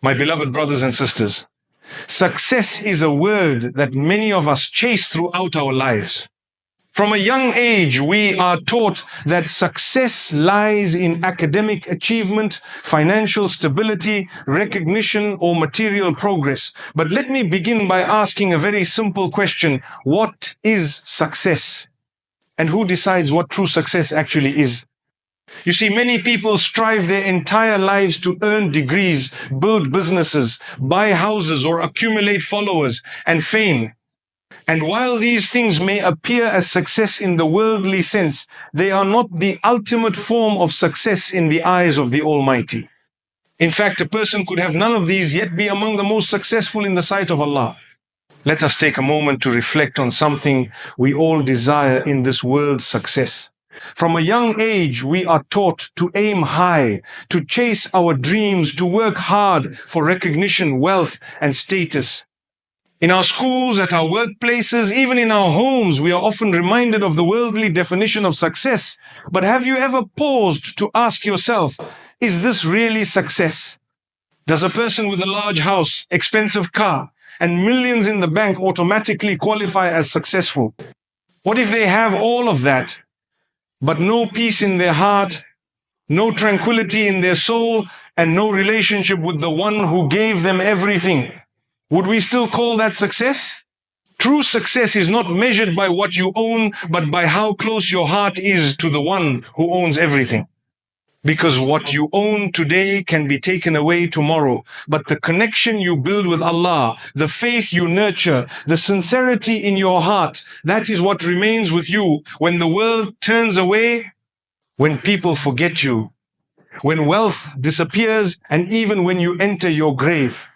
My beloved brothers and sisters, success is a word that many of us chase throughout our lives. From a young age, we are taught that success lies in academic achievement, financial stability, recognition, or material progress. But let me begin by asking a very simple question. What is success? And who decides what true success actually is? You see, many people strive their entire lives to earn degrees, build businesses, buy houses, or accumulate followers and fame. And while these things may appear as success in the worldly sense, they are not the ultimate form of success in the eyes of the Almighty. In fact, a person could have none of these yet be among the most successful in the sight of Allah. Let us take a moment to reflect on something we all desire in this world's success. From a young age, we are taught to aim high, to chase our dreams, to work hard for recognition, wealth, and status. In our schools, at our workplaces, even in our homes, we are often reminded of the worldly definition of success. But have you ever paused to ask yourself, is this really success? Does a person with a large house, expensive car, and millions in the bank automatically qualify as successful? What if they have all of that, but no peace in their heart, no tranquility in their soul, and no relationship with the one who gave them everything? Would we still call that success? True success is not measured by what you own, but by how close your heart is to the one who owns everything. Because what you own today can be taken away tomorrow. But the connection you build with Allah, the faith you nurture, the sincerity in your heart, that is what remains with you when the world turns away, when people forget you, when wealth disappears, and even when you enter your grave.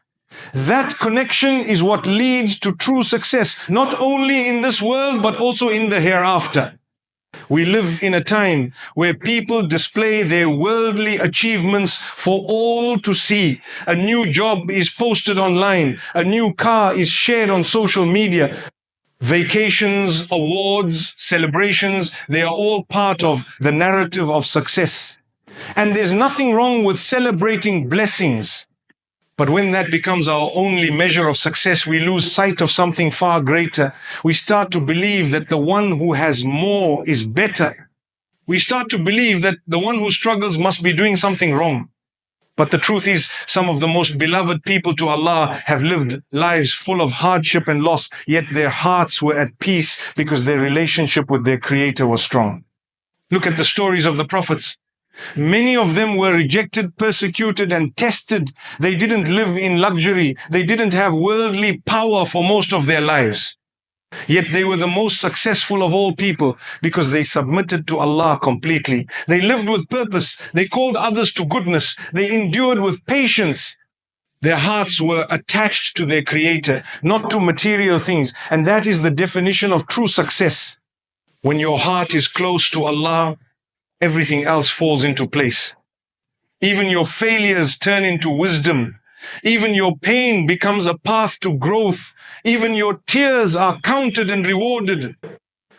That connection is what leads to true success, not only in this world, but also in the hereafter. We live in a time where people display their worldly achievements for all to see. A new job is posted online. A new car is shared on social media. Vacations, awards, celebrations, they are all part of the narrative of success. And there's nothing wrong with celebrating blessings. But when that becomes our only measure of success, we lose sight of something far greater. We start to believe that the one who has more is better. We start to believe that the one who struggles must be doing something wrong. But the truth is, some of the most beloved people to Allah have lived lives full of hardship and loss, yet their hearts were at peace because their relationship with their Creator was strong. Look at the stories of the prophets. Many of them were rejected, persecuted, and tested. They didn't live in luxury. They didn't have worldly power for most of their lives. Yet they were the most successful of all people because they submitted to Allah completely. They lived with purpose. They called others to goodness. They endured with patience. Their hearts were attached to their Creator, not to material things. And that is the definition of true success. When your heart is close to Allah, everything else falls into place. Even your failures turn into wisdom. Even your pain becomes a path to growth. Even your tears are counted and rewarded.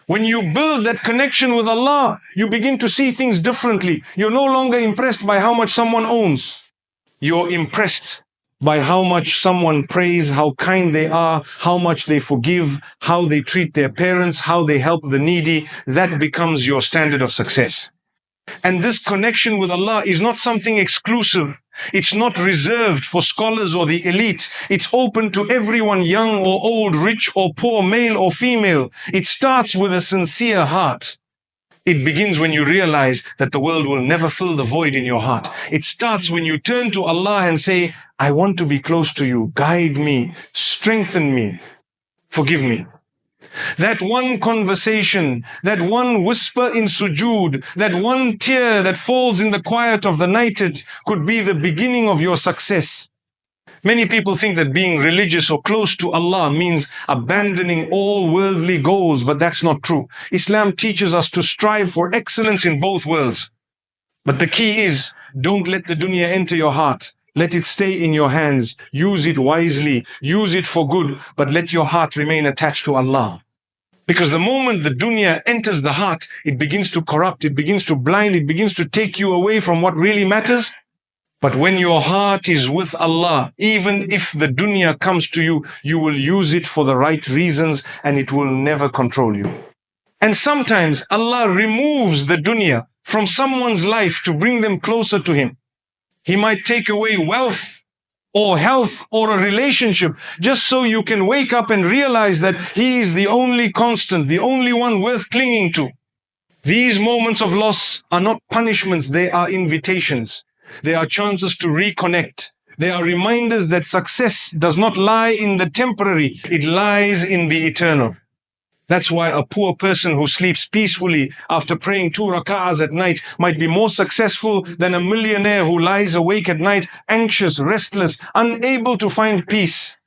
When you build that connection with Allah, you begin to see things differently. You're no longer impressed by how much someone owns. You're impressed by how much someone prays, how kind they are, how much they forgive, how they treat their parents, how they help the needy. That becomes your standard of success. And this connection with Allah is not something exclusive. It's not reserved for scholars or the elite. It's open to everyone, young or old, rich or poor, male or female. It starts with a sincere heart. It begins when you realize that the world will never fill the void in your heart. It starts when you turn to Allah and say, I want to be close to you. Guide me, strengthen me, forgive me. That one conversation, that one whisper in sujood, that one tear that falls in the quiet of the night, it could be the beginning of your success. Many people think that being religious or close to Allah means abandoning all worldly goals, but that's not true. Islam teaches us to strive for excellence in both worlds. But the key is, don't let the dunya enter your heart. Let it stay in your hands. Use it wisely. Use it for good, but let your heart remain attached to Allah. Because the moment the dunya enters the heart, it begins to corrupt, it begins to blind, it begins to take you away from what really matters. But when your heart is with Allah, even if the dunya comes to you, you will use it for the right reasons and it will never control you. And sometimes Allah removes the dunya from someone's life to bring them closer to Him. He might take away wealth or health or a relationship just so you can wake up and realize that He is the only constant, the only one worth clinging to. These moments of loss are not punishments, they are invitations. They are chances to reconnect. They are reminders that success does not lie in the temporary, it lies in the eternal. That's why a poor person who sleeps peacefully after praying 2 rak'ahs at night might be more successful than a millionaire who lies awake at night, anxious, restless, unable to find peace.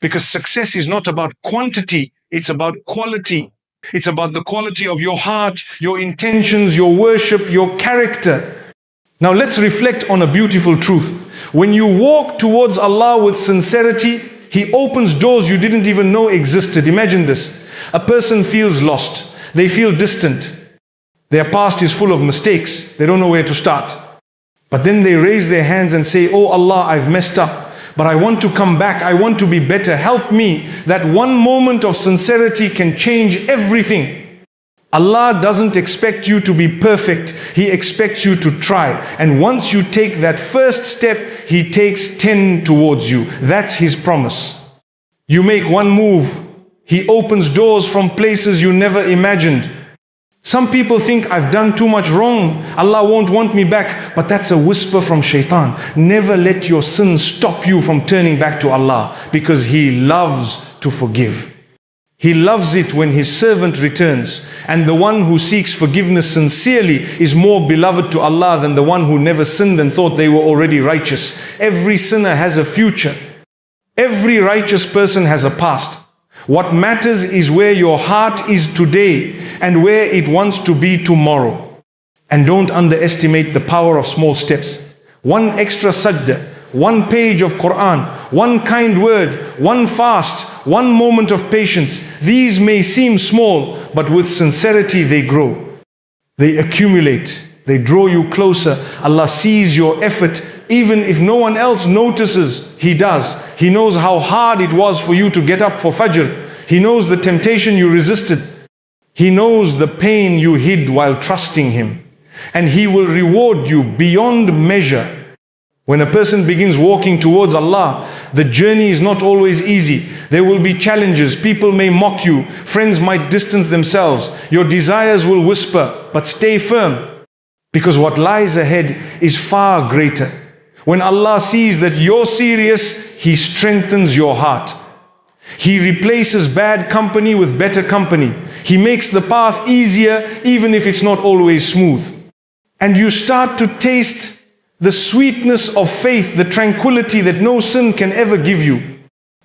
Because success is not about quantity, it's about quality. It's about the quality of your heart, your intentions, your worship, your character. Now let's reflect on a beautiful truth. When you walk towards Allah with sincerity, He opens doors you didn't even know existed. Imagine this. A person feels lost. They feel distant. Their past is full of mistakes. They don't know where to start. But then they raise their hands and say, "Oh Allah, I've messed up, but I want to come back. I want to be better. Help me." That one moment of sincerity can change everything. Allah doesn't expect you to be perfect. He expects you to try. And once you take that first step, He takes 10 towards you. That's His promise. You make one move, He opens doors from places you never imagined. Some people think, "I've done too much wrong, Allah won't want me back." But that's a whisper from shaitan. Never let your sin stop you from turning back to Allah, because He loves to forgive. He loves it when His servant returns, and the one who seeks forgiveness sincerely is more beloved to Allah than the one who never sinned and thought they were already righteous. Every sinner has a future. Every righteous person has a past. What matters is where your heart is today and where it wants to be tomorrow. And don't underestimate the power of small steps. One extra sajda, one page of Quran, one kind word, one fast, one moment of patience. These may seem small, but with sincerity they grow. They accumulate. They draw you closer. Allah sees your effort. Even if no one else notices, He does. He knows how hard it was for you to get up for Fajr. He knows the temptation you resisted. He knows the pain you hid while trusting Him. And He will reward you beyond measure. When a person begins walking towards Allah, the journey is not always easy. There will be challenges. People may mock you. Friends might distance themselves. Your desires will whisper, but stay firm. Because what lies ahead is far greater. When Allah sees that you're serious, He strengthens your heart. He replaces bad company with better company. He makes the path easier even if it's not always smooth. And you start to taste the sweetness of faith, the tranquility that no sin can ever give you.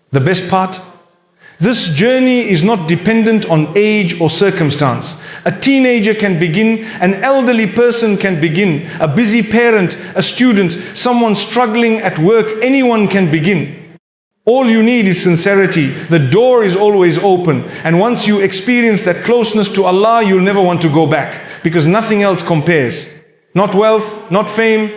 The best part? This journey is not dependent on age or circumstance. A teenager can begin, an elderly person can begin, a busy parent, a student, someone struggling at work, anyone can begin. All you need is sincerity. The door is always open. And once you experience that closeness to Allah, you'll never want to go back, because nothing else compares. Not wealth, not fame,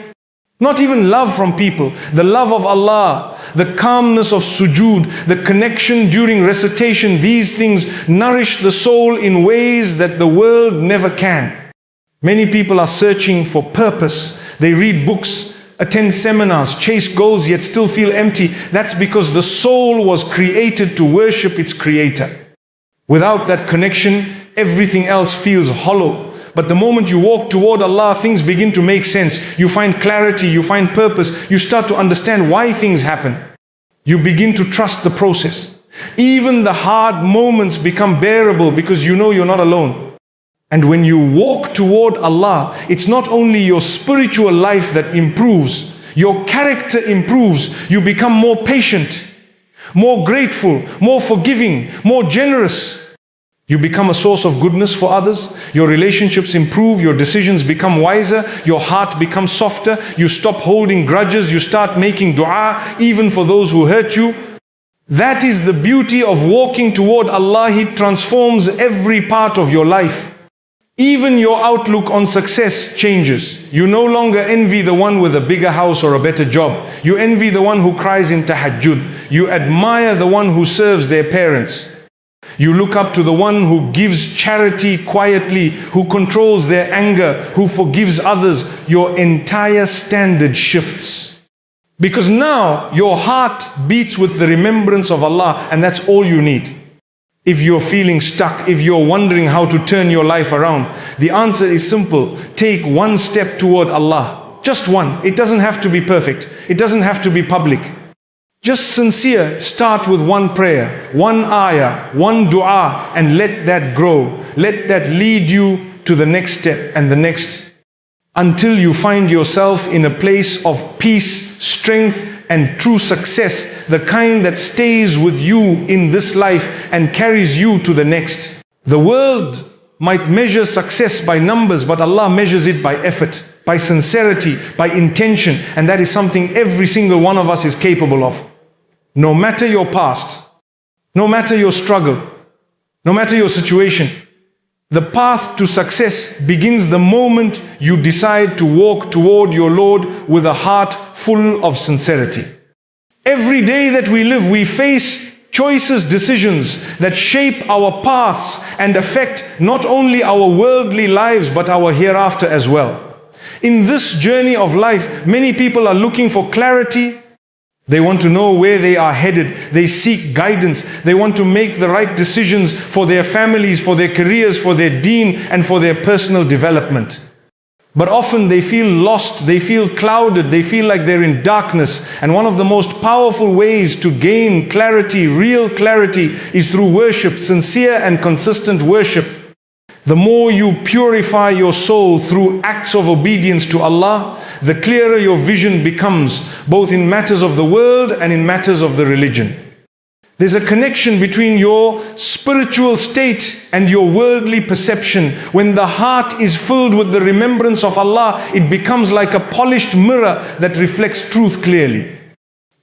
not even love from people. The love of Allah, the calmness of sujood, the connection during recitation, these things nourish the soul in ways that the world never can. Many people are searching for purpose. They read books, attend seminars, chase goals, yet still feel empty. That's because the soul was created to worship its Creator. Without that connection, everything else feels hollow. But the moment you walk toward Allah, things begin to make sense. You find clarity, you find purpose, you start to understand why things happen. You begin to trust the process. Even the hard moments become bearable because you know you're not alone. And when you walk toward Allah, it's not only your spiritual life that improves, your character improves. You become more patient, more grateful, more forgiving, more generous. You become a source of goodness for others. Your relationships improve. Your decisions become wiser. Your heart becomes softer. You stop holding grudges. You start making dua even for those who hurt you. That is the beauty of walking toward Allah. He transforms every part of your life. even your outlook on success changes. You no longer envy the one with a bigger house or a better job. You envy the one who cries in tahajjud. You admire the one who serves their parents. You look up to the one who gives charity quietly, who controls their anger, who forgives others. Your entire standard shifts. Because now your heart beats with the remembrance of Allah, and that's all you need. If you're feeling stuck, if you're wondering how to turn your life around, the answer is simple. Take one step toward Allah. Just one. It doesn't have to be perfect. It doesn't have to be public. Just sincere. Start with one prayer, one ayah, one dua, and let that grow. Let that lead you to the next step and the next, until you find yourself in a place of peace, strength, and true success, the kind that stays with you in this life and carries you to the next. The world might measure success by numbers, but Allah measures it by effort, by sincerity, by intention, and that is something every single one of us is capable of. No matter your past, no matter your struggle, no matter your situation, the path to success begins the moment you decide to walk toward your Lord with a heart full of sincerity. Every day that we live, we face choices, decisions that shape our paths and affect not only our worldly lives but our hereafter as well. In this journey of life, many people are looking for clarity. They want to know where they are headed. They seek guidance. They want to make the right decisions for their families, for their careers, for their deen, and for their personal development. But often they feel lost, they feel clouded, they feel like they're in darkness. And one of the most powerful ways to gain clarity, real clarity, is through worship, sincere and consistent worship. The more you purify your soul through acts of obedience to Allah, the clearer your vision becomes, both in matters of the world and in matters of the religion. There's a connection between your spiritual state and your worldly perception. When the heart is filled with the remembrance of Allah, it becomes like a polished mirror that reflects truth clearly.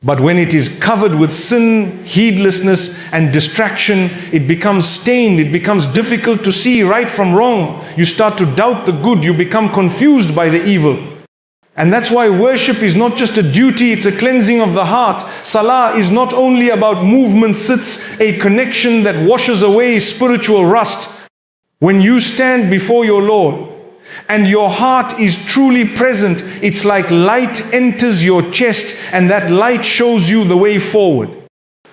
But when it is covered with sin, heedlessness, and distraction, it becomes stained, it becomes difficult to see right from wrong. You start to doubt the good, you become confused by the evil. And that's why worship is not just a duty, it's a cleansing of the heart. Salah is not only about movements, it's a connection that washes away spiritual rust. When you stand before your Lord and your heart is truly present, it's like light enters your chest and that light shows you the way forward.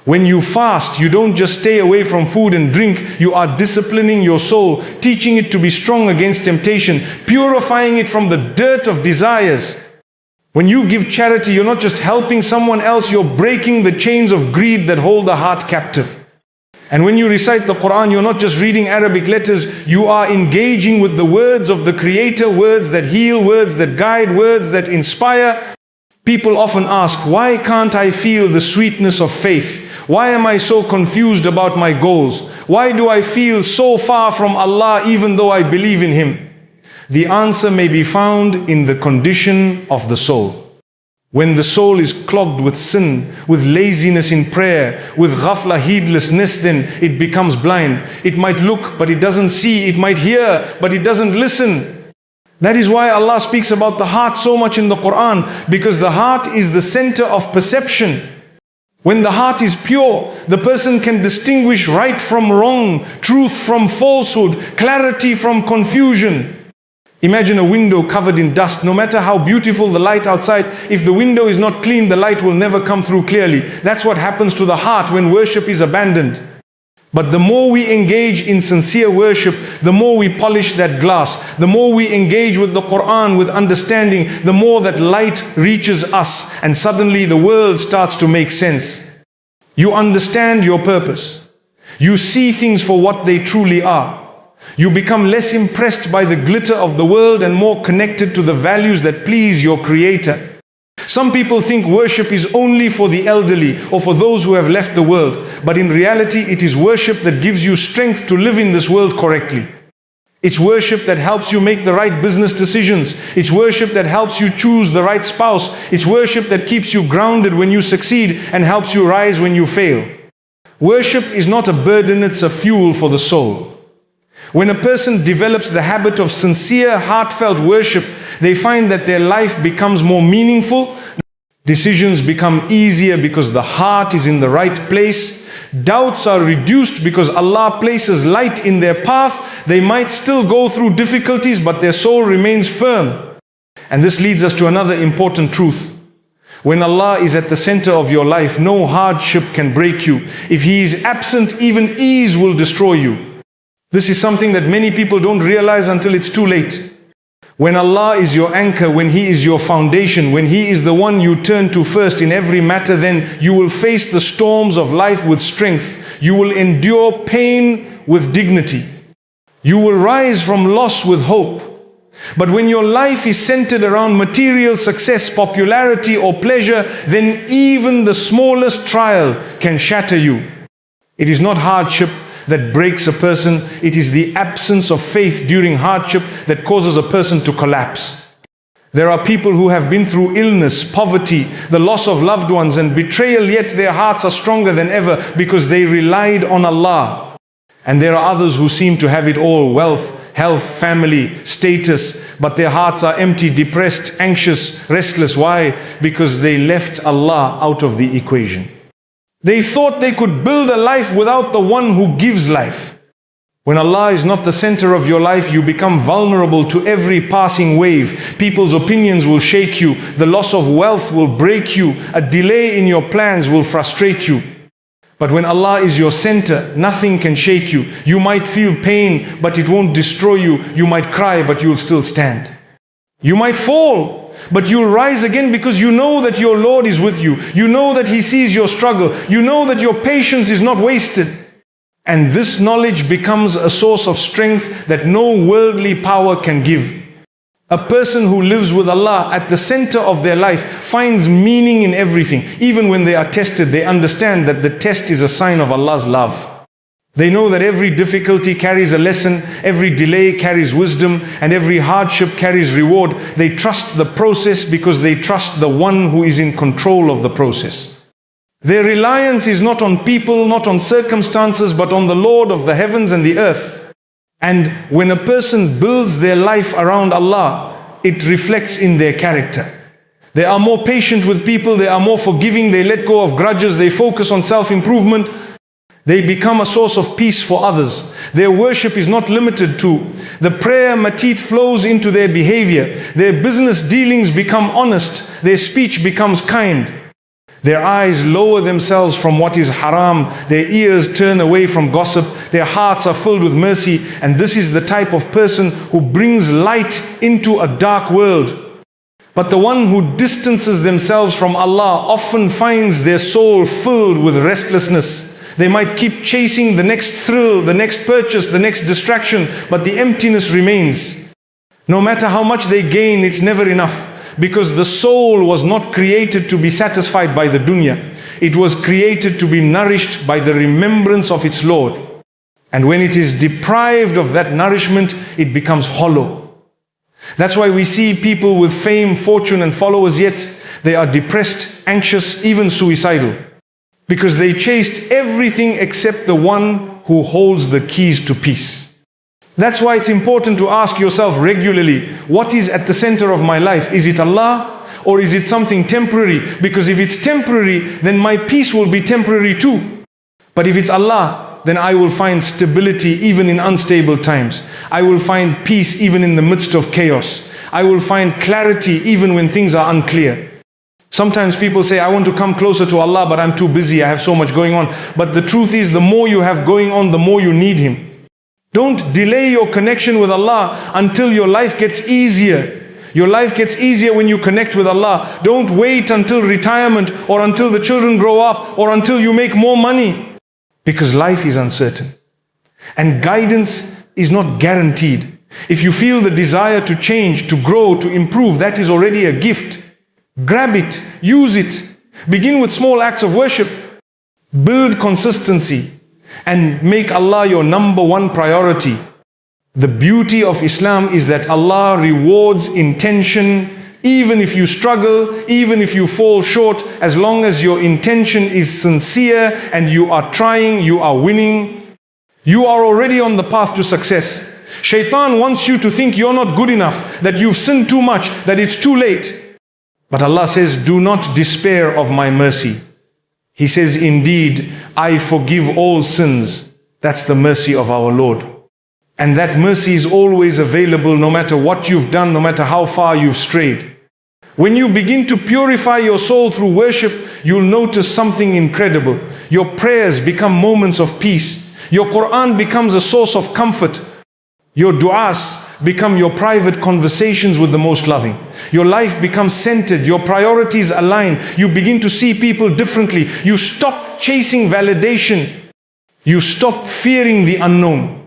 When you fast, you don't just stay away from food and drink, you are disciplining your soul, teaching it to be strong against temptation, purifying it from the dirt of desires. When you give charity, you're not just helping someone else, you're breaking the chains of greed that hold the heart captive. And when you recite the Quran, you're not just reading Arabic letters, you are engaging with the words of the Creator, words that heal, words that guide, words that inspire. People often ask, why can't I feel the sweetness of faith? Why am I so confused about my goals? Why do I feel so far from Allah even though I believe in Him? The answer may be found in the condition of the soul. When the soul is clogged with sin, with laziness in prayer, with ghafla, heedlessness, then it becomes blind. It might look, but it doesn't see. It might hear, but it doesn't listen. That is why Allah speaks about the heart so much in the Quran, because the heart is the center of perception. When the heart is pure, the person can distinguish right from wrong, truth from falsehood, clarity from confusion. Imagine a window covered in dust. No matter how beautiful the light outside, if the window is not clean, the light will never come through clearly. That's what happens to the heart when worship is abandoned. But the more we engage in sincere worship, the more we polish that glass. The more we engage with the Quran, with understanding, the more that light reaches us. And suddenly the world starts to make sense. You understand your purpose. You see things for what they truly are. You become less impressed by the glitter of the world and more connected to the values that please your Creator. Some people think worship is only for the elderly or for those who have left the world. But in reality, it is worship that gives you strength to live in this world correctly. It's worship that helps you make the right business decisions. It's worship that helps you choose the right spouse. It's worship that keeps you grounded when you succeed and helps you rise when you fail. Worship is not a burden, it's a fuel for the soul. When a person develops the habit of sincere, heartfelt worship, they find that their life becomes more meaningful. Decisions become easier because the heart is in the right place. Doubts are reduced because Allah places light in their path. They might still go through difficulties, but their soul remains firm. And this leads us to another important truth. When Allah is at the center of your life, no hardship can break you. If He is absent, even ease will destroy you. This is something that many people don't realize until it's too late. When Allah is your anchor, when He is your foundation, when He is the one you turn to first in every matter, then you will face the storms of life with strength. You will endure pain with dignity. You will rise from loss with hope. But when your life is centered around material success, popularity or pleasure, then even the smallest trial can shatter you. It is not hardship that breaks a person, it is the absence of faith during hardship that causes a person to collapse. There are people who have been through illness, poverty, the loss of loved ones and betrayal, yet their hearts are stronger than ever because they relied on Allah. And there are others who seem to have it all: wealth, health, family, status, but their hearts are empty, depressed, anxious, restless. Why? Because they left Allah out of the equation. They thought they could build a life without the one who gives life. When Allah is not the center of your life, you become vulnerable to every passing wave. People's opinions will shake you. The loss of wealth will break you. A delay in your plans will frustrate you. But when Allah is your center, nothing can shake you. You might feel pain, but it won't destroy you. You might cry, but you'll still stand. You might fall, but you'll rise again because you know that your Lord is with you. You know that He sees your struggle. You know that your patience is not wasted. And this knowledge becomes a source of strength that no worldly power can give. A person who lives with Allah at the center of their life finds meaning in everything. Even when they are tested, they understand that the test is a sign of Allah's love. They know that every difficulty carries a lesson, every delay carries wisdom, and every hardship carries reward. They trust the process because they trust the one who is in control of the process. Their reliance is not on people, not on circumstances, but on the Lord of the heavens and the earth. And when a person builds their life around Allah, it reflects in their character. They are more patient with people, they are more forgiving, they let go of grudges, they focus on self-improvement. They become a source of peace for others. Their worship is not limited to the prayer mateet flows into their behavior. Their business dealings become honest. Their speech becomes kind. Their eyes lower themselves from what is haram. Their ears turn away from gossip. Their hearts are filled with mercy. And this is the type of person who brings light into a dark world. But the one who distances themselves from Allah often finds their soul filled with restlessness. They might keep chasing the next thrill, the next purchase, the next distraction, but the emptiness remains. No matter how much they gain, it's never enough. Because the soul was not created to be satisfied by the dunya. It was created to be nourished by the remembrance of its Lord. And when it is deprived of that nourishment, it becomes hollow. That's why we see people with fame, fortune and followers, yet they are depressed, anxious, even suicidal. Because they chased everything except the one who holds the keys to peace. That's why it's important to ask yourself regularly, what is at the center of my life? Is it Allah or is it something temporary? Because if it's temporary, then my peace will be temporary too. But if it's Allah, then I will find stability even in unstable times. I will find peace even in the midst of chaos. I will find clarity even when things are unclear. Sometimes people say, I want to come closer to Allah, but I'm too busy, I have so much going on. But the truth is, the more you have going on, the more you need Him. Don't delay your connection with Allah until your life gets easier. Your life gets easier when you connect with Allah. Don't wait until retirement or until the children grow up or until you make more money. Because life is uncertain. And guidance is not guaranteed. If you feel the desire to change, to grow, to improve, that is already a gift. Grab it, use it. Begin with small acts of worship. Build consistency and make Allah your number one priority. The beauty of Islam is that Allah rewards intention even if you struggle, even if you fall short, as long as your intention is sincere and you are trying, you are winning. You are already on the path to success. Shaitan wants you to think you're not good enough, that you've sinned too much, that it's too late. But Allah says, do not despair of my mercy. He says, indeed, I forgive all sins. That's the mercy of our Lord. And that mercy is always available no matter what you've done, no matter how far you've strayed. When you begin to purify your soul through worship, you'll notice something incredible. Your prayers become moments of peace. Your Quran becomes a source of comfort. Your du'as become your private conversations with the most loving. Your life becomes centered. Your priorities align. You begin to see people differently. You stop chasing validation. You stop fearing the unknown.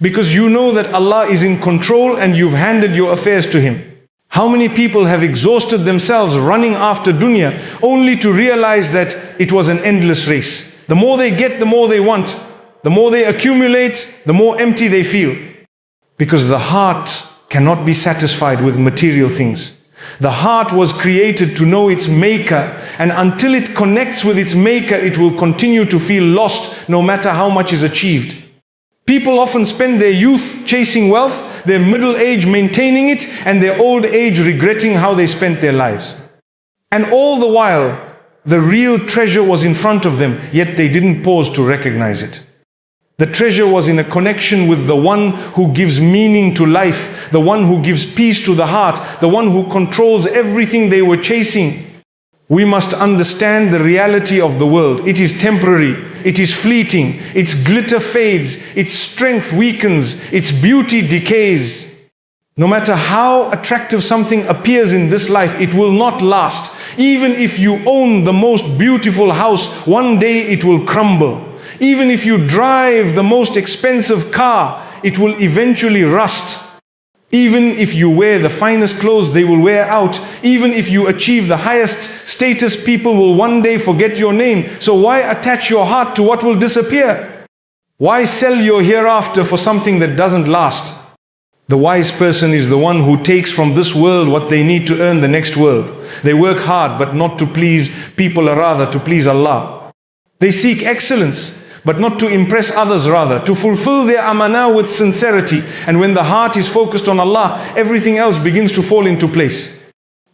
Because you know that Allah is in control and you've handed your affairs to Him. How many people have exhausted themselves running after dunya only to realize that it was an endless race? The more they get, the more they want. The more they accumulate, the more empty they feel. Because the heart cannot be satisfied with material things. The heart was created to know its maker, and until it connects with its maker, it will continue to feel lost no matter how much is achieved. People often spend their youth chasing wealth, their middle age maintaining it, and their old age regretting how they spent their lives. And all the while, the real treasure was in front of them, yet they didn't pause to recognize it. The treasure was in a connection with the one who gives meaning to life, the one who gives peace to the heart, the one who controls everything they were chasing. We must understand the reality of the world. It is temporary, it is fleeting, its glitter fades, its strength weakens, its beauty decays. No matter how attractive something appears in this life, it will not last. Even if you own the most beautiful house, one day it will crumble. Even if you drive the most expensive car, it will eventually rust. Even if you wear the finest clothes, they will wear out. Even if you achieve the highest status, people will one day forget your name. So why attach your heart to what will disappear? Why sell your hereafter for something that doesn't last? The wise person is the one who takes from this world what they need to earn the next world. They work hard, but not to please people, or rather to please Allah. They seek excellence, but not to impress others, rather to fulfill their amanah with sincerity. And when the heart is focused on Allah, everything else begins to fall into place.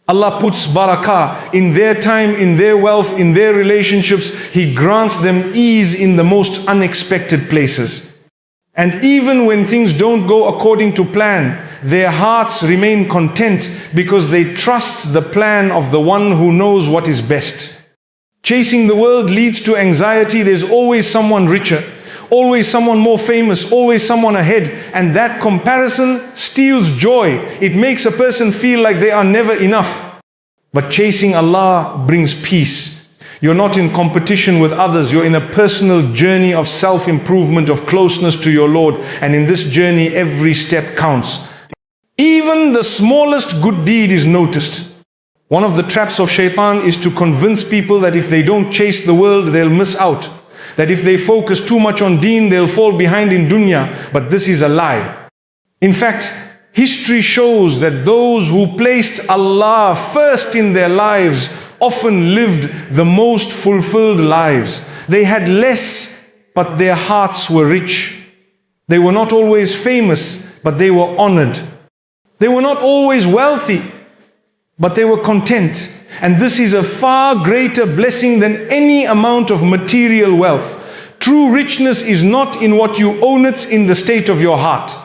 Allah puts barakah in their time, in their wealth, in their relationships. He grants them ease in the most unexpected places. And even when things don't go according to plan, their hearts remain content because they trust the plan of the one who knows what is best. Chasing the world leads to anxiety. There's always someone richer, always someone more famous, always someone ahead. And that comparison steals joy. It makes a person feel like they are never enough. But chasing Allah brings peace. You're not in competition with others. You're in a personal journey of self-improvement, of closeness to your Lord. And in this journey, every step counts. Even the smallest good deed is noticed. One of the traps of shaitan is to convince people that if they don't chase the world, they'll miss out. That if they focus too much on Deen, they'll fall behind in Dunya. But this is a lie. In fact, history shows that those who placed Allah first in their lives often lived the most fulfilled lives. They had less, but their hearts were rich. They were not always famous, but they were honored. They were not always wealthy, but they were content. And this is a far greater blessing than any amount of material wealth. True richness is not in what you own, it's in the state of your heart.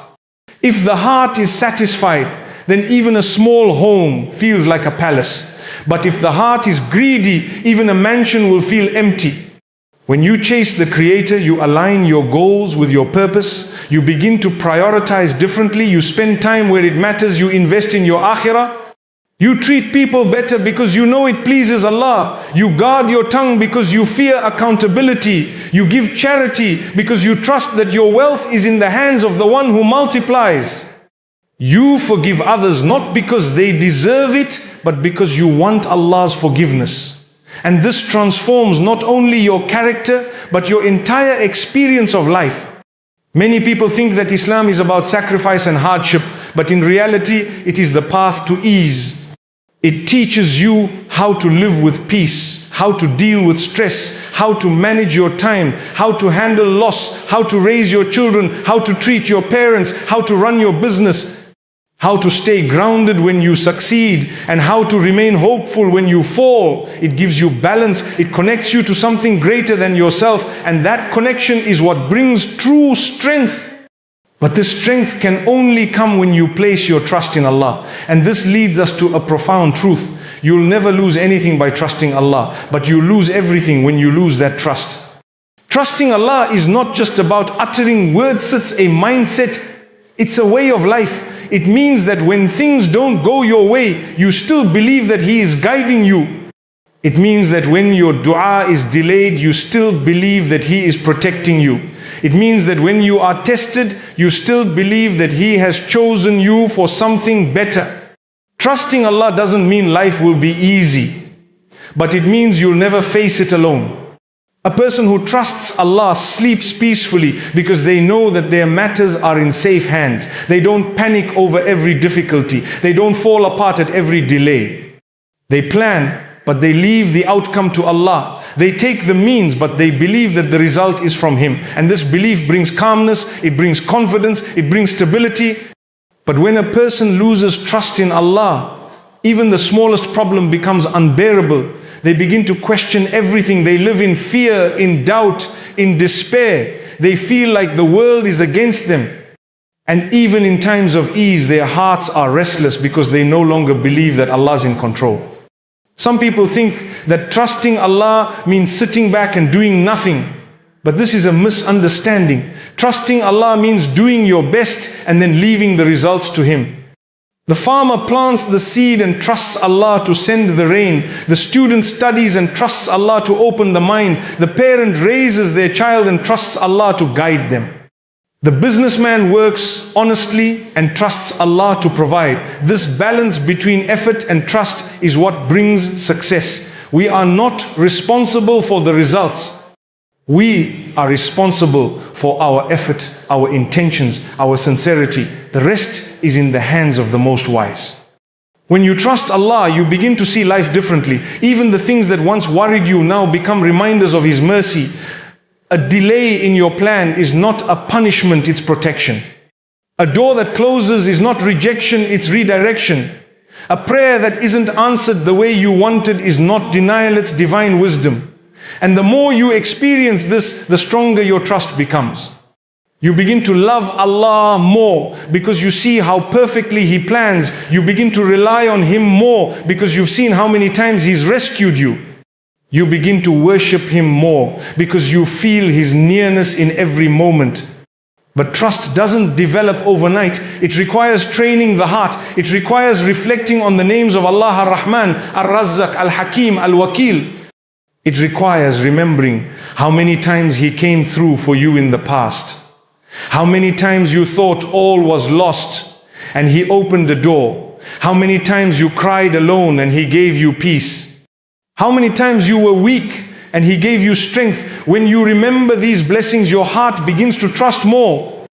If the heart is satisfied, then even a small home feels like a palace. But if the heart is greedy, even a mansion will feel empty. When you chase the Creator, you align your goals with your purpose. You begin to prioritize differently. You spend time where it matters. You invest in your akhirah. You treat people better because you know it pleases Allah. You guard your tongue because you fear accountability. You give charity because you trust that your wealth is in the hands of the one who multiplies. You forgive others not because they deserve it, but because you want Allah's forgiveness. And this transforms not only your character, but your entire experience of life. Many people think that Islam is about sacrifice and hardship, but in reality, it is the path to ease. It teaches you how to live with peace, how to deal with stress, how to manage your time, how to handle loss, how to raise your children, how to treat your parents, how to run your business, how to stay grounded when you succeed, and how to remain hopeful when you fall. It gives you balance, it connects you to something greater than yourself, and that connection is what brings true strength. But this strength can only come when you place your trust in Allah. And this leads us to a profound truth. You'll never lose anything by trusting Allah, but you lose everything when you lose that trust. Trusting Allah is not just about uttering words, it's a mindset, it's a way of life. It means that when things don't go your way, you still believe that He is guiding you. It means that when your dua is delayed, you still believe that He is protecting you. It means that when you are tested, you still believe that He has chosen you for something better. Trusting Allah doesn't mean life will be easy, but it means you'll never face it alone. A person who trusts Allah sleeps peacefully because they know that their matters are in safe hands. They don't panic over every difficulty. They don't fall apart at every delay. They plan, but they leave the outcome to Allah. They take the means, but they believe that the result is from Him. And this belief brings calmness, it brings confidence, it brings stability. But when a person loses trust in Allah, even the smallest problem becomes unbearable. They begin to question everything. They live in fear, in doubt, in despair. They feel like the world is against them. And even in times of ease, their hearts are restless because they no longer believe that Allah is in control. Some people think that trusting Allah means sitting back and doing nothing. But this is a misunderstanding. Trusting Allah means doing your best and then leaving the results to Him. The farmer plants the seed and trusts Allah to send the rain. The student studies and trusts Allah to open the mind. The parent raises their child and trusts Allah to guide them. The businessman works honestly and trusts Allah to provide. This balance between effort and trust is what brings success. We are not responsible for the results. We are responsible for our effort, our intentions, our sincerity. The rest is in the hands of the Most Wise. When you trust Allah, you begin to see life differently. Even the things that once worried you now become reminders of His mercy. A delay in your plan is not a punishment, it's protection. A door that closes is not rejection, it's redirection. A prayer that isn't answered the way you wanted is not denial, it's divine wisdom. And the more you experience this, the stronger your trust becomes. You begin to love Allah more because you see how perfectly He plans. You begin to rely on Him more because you've seen how many times He's rescued you. You begin to worship Him more because you feel His nearness in every moment. But trust doesn't develop overnight. It requires training the heart. It requires reflecting on the names of Allah Ar-Rahman, Ar-Razzaq, Al-Hakim, Al-Wakil. It requires remembering how many times He came through for you in the past. How many times you thought all was lost and He opened the door. How many times you cried alone and He gave you peace. How many times you were weak and He gave you strength. When you remember these blessings, your heart begins to trust more.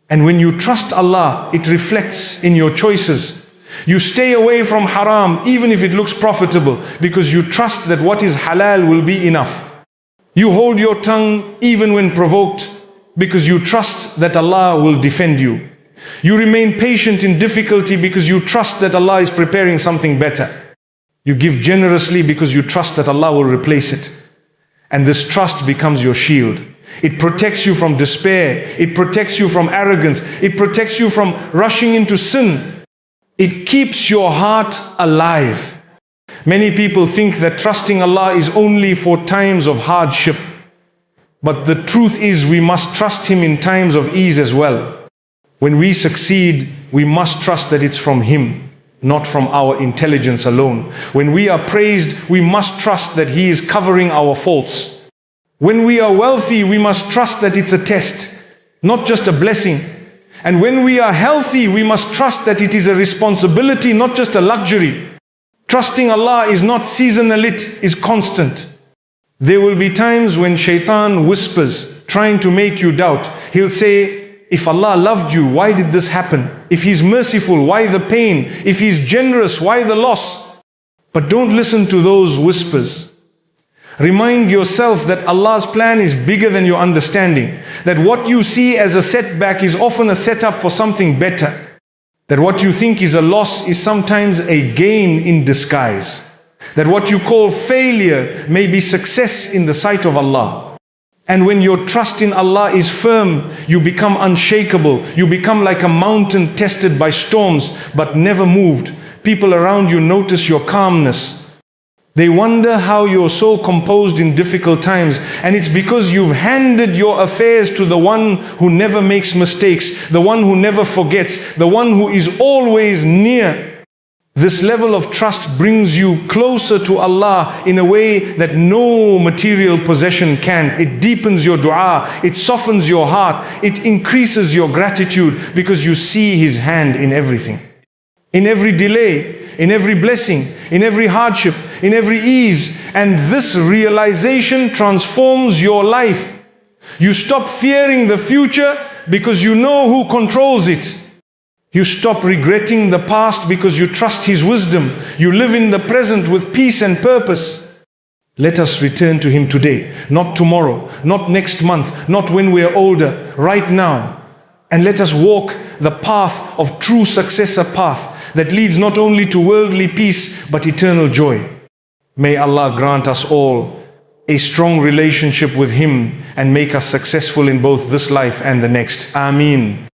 And when you trust Allah, it reflects in your choices. You stay away from haram even if it looks profitable because you trust that what is halal will be enough. You hold your tongue even when provoked because you trust that Allah will defend you. You remain patient in difficulty because you trust that Allah is preparing something better. You give generously because you trust that Allah will replace it. And this trust becomes your shield. It protects you from despair. It protects you from arrogance. It protects you from rushing into sin. It keeps your heart alive. Many people think that trusting Allah is only for times of hardship. But the truth is we must trust Him in times of ease as well. When we succeed, we must trust that it's from Him, not from our intelligence alone. When we are praised, we must trust that He is covering our faults. When we are wealthy, we must trust that it's a test, not just a blessing. And when we are healthy, we must trust that it is a responsibility, not just a luxury. Trusting Allah is not seasonal, it is constant. There will be times when shaitan whispers, trying to make you doubt. He'll say, if Allah loved you, why did this happen? If He's merciful, why the pain? If He's generous, why the loss? But don't listen to those whispers. Remind yourself that Allah's plan is bigger than your understanding. That what you see as a setback is often a setup for something better. That what you think is a loss is sometimes a gain in disguise. That what you call failure may be success in the sight of Allah. And when your trust in Allah is firm, you become unshakable. You become like a mountain tested by storms but never moved. People around you notice your calmness. They wonder how you're so composed in difficult times, and it's because you've handed your affairs to the one who never makes mistakes, the one who never forgets, the one who is always near. This level of trust brings you closer to Allah in a way that no material possession can. It deepens your dua, it softens your heart, it increases your gratitude because you see His hand in everything. In every delay, in every blessing, in every hardship, in every ease. And this realization transforms your life. You stop fearing the future because you know who controls it. You stop regretting the past because you trust His wisdom. You live in the present with peace and purpose. Let us return to Him today, not tomorrow, not next month, not when we are older, right now. And let us walk the path of true successor path that leads not only to worldly peace but eternal joy. May Allah grant us all a strong relationship with Him and make us successful in both this life and the next. Ameen.